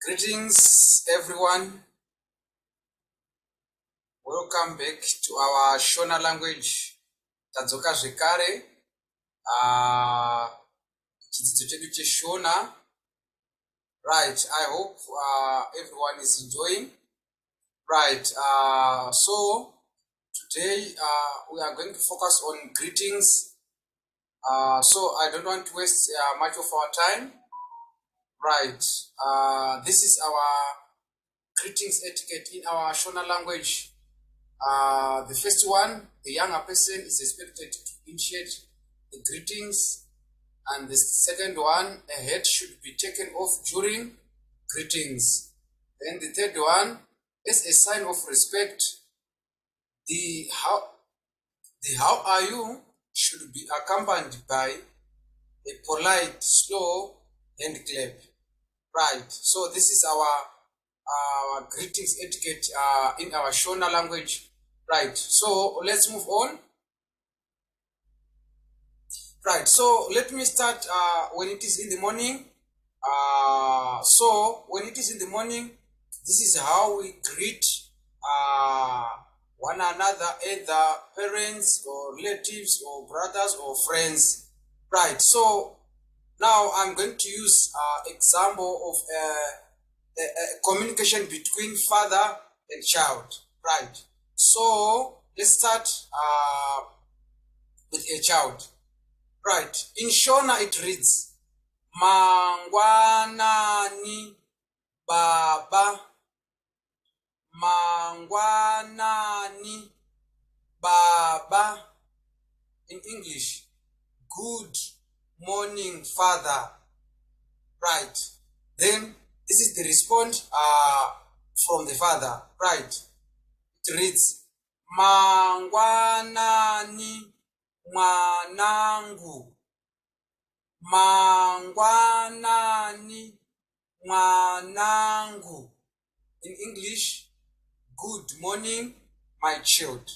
Greetings, everyone. Welcome back to our Shona language. Tadzoka zvekare. Chidzidzo chedu cheShona. Right. I hope everyone is enjoying. Right. So today we are going to focus on greetings. So I don't want to waste much of our time. Right. This is our greetings etiquette in our Shona language. The first one, the younger person is expected to initiate the greetings, and the second one, a hat should be taken off during greetings. Then the third one, as a sign of respect, the how are you should be accompanied by a polite, slow hand clap. Right. So this is our greetings etiquette in our Shona language. Right, so let's move on. Right, so let me start when it is in the morning. So when it is in the morning, this is how we greet one another, either parents or relatives or brothers or friends. Right, so now I'm going to use example of a communication between father and child. Right. So let's start with a child. Right. In Shona it reads, Mangwanani Baba. Mangwanani Baba. In English, good morning, father. Right. Then this is the response from the father. Right. It reads, Mangwanani mwanangu. Mangwanani mwanangu. In English, good morning, my child.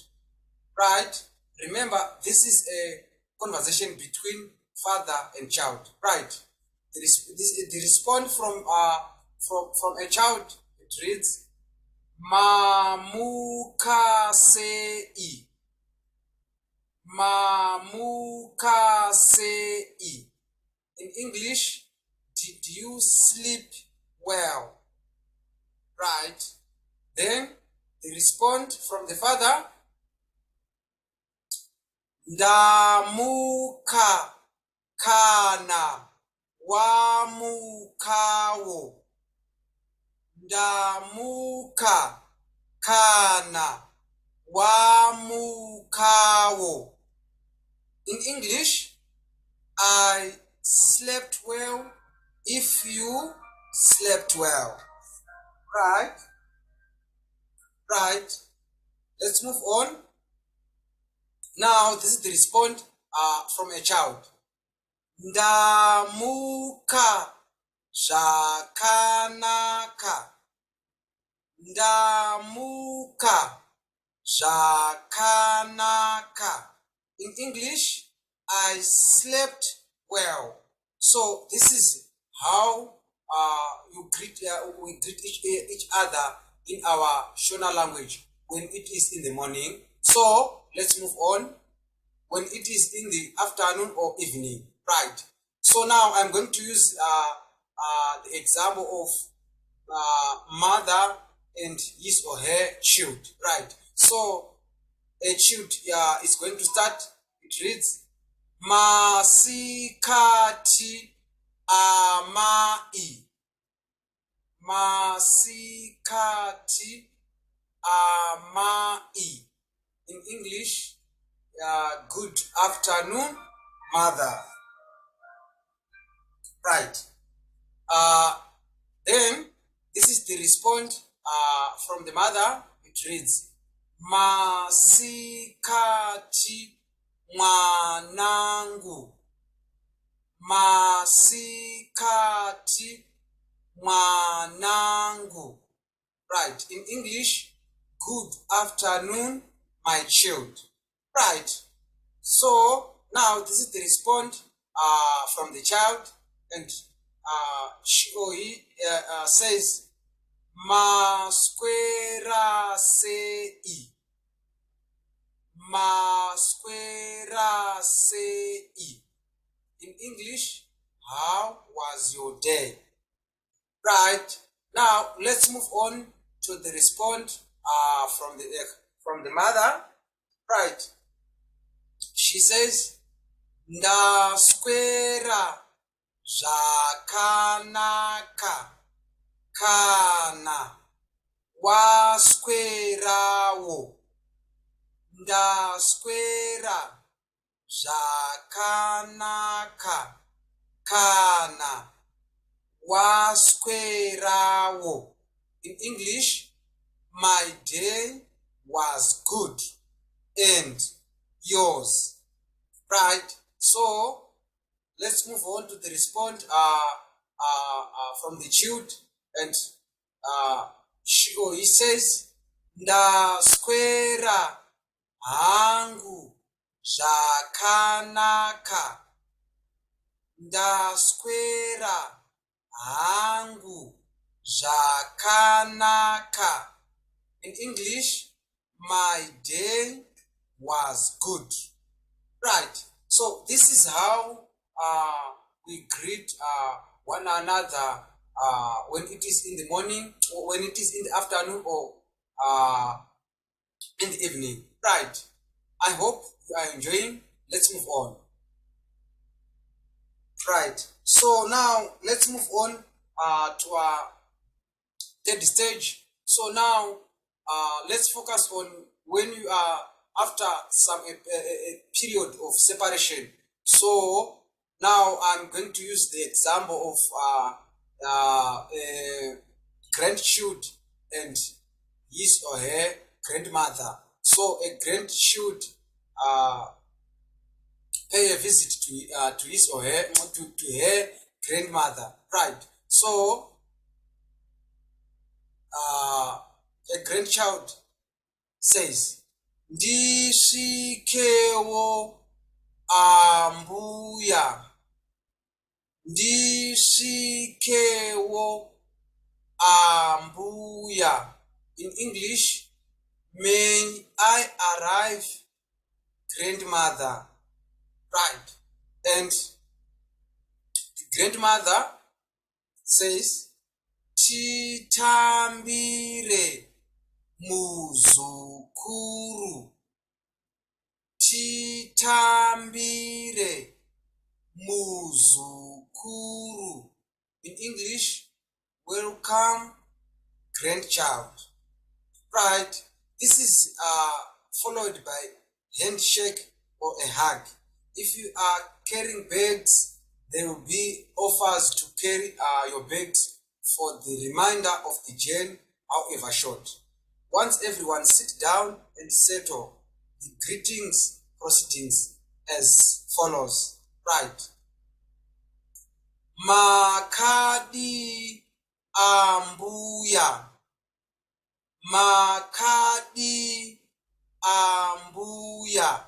Right? Remember, this is a conversation between father and child. Right? The response from a child, it reads, Mamukasei. Mamukasei. In English, did you sleep well? Right. Then the response from the father, Ndamuka kana wamukawo. Ndamuka kana wamukawo. In English, I slept well if you slept well. Right? Right. Let's move on. Now, this is the response from a child. Ndamuka zvakanaka. Ndamuka zvakanaka. In English, I slept well. So this is how we greet each other in our Shona language when it is in the morning. So let's move on. When it is in the afternoon or evening, right? So now I'm going to use the example of mother and his or her child, right? So a child is going to start. It reads, Masikati amai. Masikati amai. In English, good afternoon, mother. Right. Then this is the response from the mother. It reads, Masikati mwanangu. Masikati mwanangu. Right. In English, good afternoon, my child. Right. So now this is the response from the child, and she or he says masquera sei. Masquera sei. In English, how was your day? Right. Now let's move on to the response from the mother. Right. She says, ndaswera zvakanaka kana waswerawo. Ndaswera zvakanaka kana waswerawo. In English, my day was good and yours. Right? So let's move on to the response from the child, and she or he says, ndaswera hangu zvakanaka. Ndaswera hangu zvakanaka. In English, my day was good. Right. So this is how we greet one another when it is in the morning, or when it is in the afternoon, or in the evening. Right. I hope you are enjoying. Let's move on. Right. So now let's move on to our third stage. So now let's focus on when you are after a period of separation. So now I'm going to use the example of a grandchild and his or her grandmother. So a grandchild pay a visit to his or her to her grandmother. Right. So a grandchild says, ndisvikewo ambuya. Ndisvikewo ambuya. In English, may I arrive, grandmother. Right. And the grandmother says, titambire muzukuru. Titambire muzukuru. In English, welcome, grandchild. Right. This is followed by handshake or a hug. If you are carrying bags, there will be offers to carry your bags for the remainder of the journey, however short. Once everyone sit down and settle, the greetings proceedings as follows. Right. Makadi ambuya. Makadi ambuya.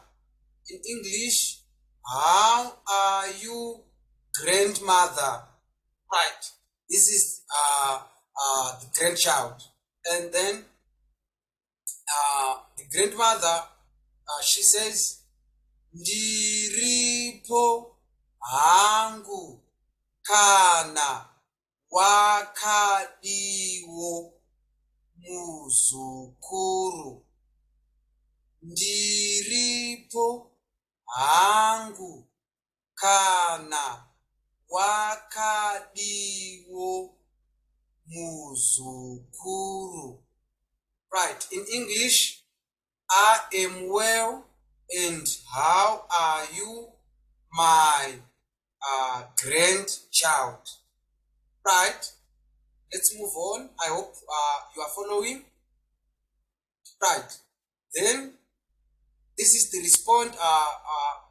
In English, how are you, grandmother? Right. This is the grandchild. And then the grandmother, she says, ndiripo hangu kana wakadiwo muzukuru. Ndiripo hangu kana wakadiwo muzukuru. Right. In English, I am well, and how are you, my grandchild? Right. Let's move on. I hope you are following. Right. Then this is the response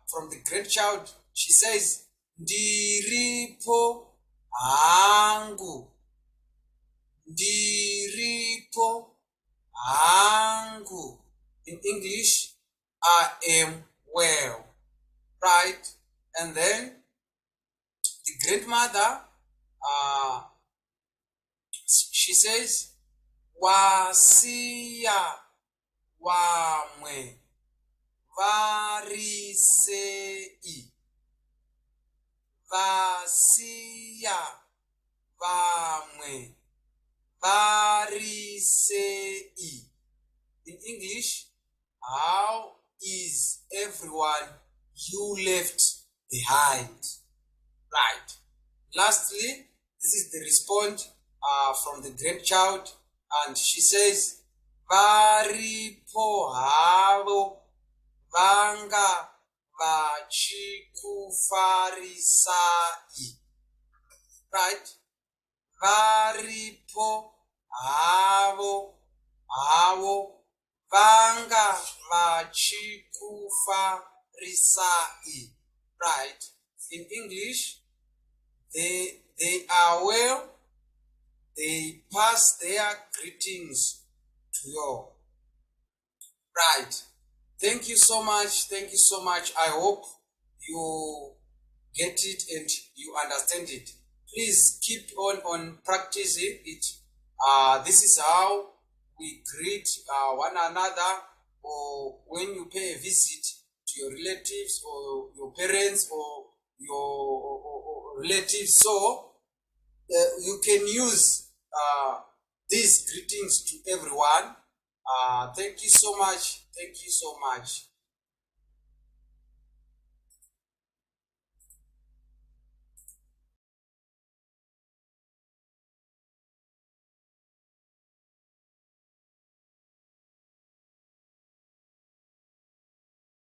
from the grandchild. She says, ndiripo hangu. Ndiripo hangu. In English, I am well. Right. And then the grandmother, she says, wasiya wamwe varisei. Vasiya vamwe varisei. In English, how is everyone you left behind? Right. Lastly, this is the response from the grandchild, and she says, varipo havo vanga vachikufarisai. Right? Varipo havo vanga vachikufarisai. Right? In English, they are well, they pass their greetings to you. Right. Thank you so much. Thank you so much. I hope you get it and you understand it. Please keep on practicing it. This is how we greet one another, or when you pay a visit to your relatives or your parents or your relatives. So you can use these greetings to everyone. Thank you so much. Thank you so much.